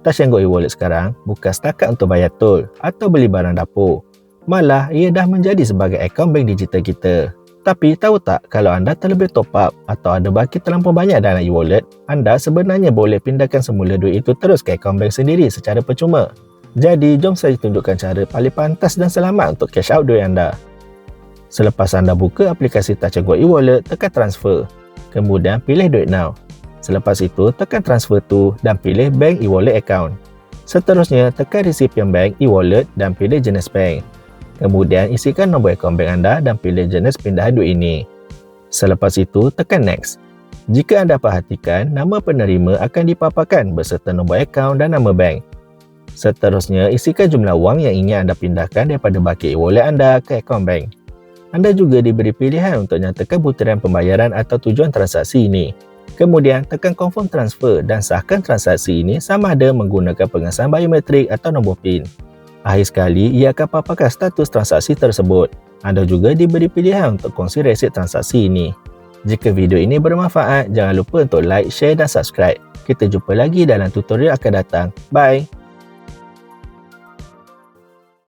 Touch 'n Go e-wallet sekarang bukan setakat untuk bayar tol atau beli barang dapur. Malah, ia dah menjadi sebagai akaun bank digital kita. Tapi tahu tak, kalau anda terlebih top up atau ada baki terlampau banyak dalam e-wallet, anda sebenarnya boleh pindahkan semula duit itu terus ke akaun bank sendiri secara percuma. Jadi, jom saya tunjukkan cara paling pantas dan selamat untuk cash out duit anda. Selepas anda buka aplikasi Touch 'n Go e-wallet, tekan transfer. Kemudian pilih duit now. Selepas itu, tekan transfer to dan pilih bank e-wallet account. Seterusnya, tekan recipient bank e-wallet dan pilih jenis bank. Kemudian, isikan nombor akaun bank anda dan pilih jenis pindahan duit ini. Selepas itu, tekan next. Jika anda perhatikan, nama penerima akan dipaparkan beserta nombor akaun dan nama bank. Seterusnya, isikan jumlah wang yang ingin anda pindahkan daripada baki e-wallet anda ke akaun bank. Anda juga diberi pilihan untuk nyatakan butiran pembayaran atau tujuan transaksi ini. Kemudian, tekan confirm transfer dan sahkan transaksi ini sama ada menggunakan pengesahan biometrik atau nombor PIN. Akhir sekali, ia akan paparkan status transaksi tersebut. Anda juga diberi pilihan untuk kongsi resit transaksi ini. Jika video ini bermanfaat, jangan lupa untuk like, share dan subscribe. Kita jumpa lagi dalam tutorial akan datang. Bye!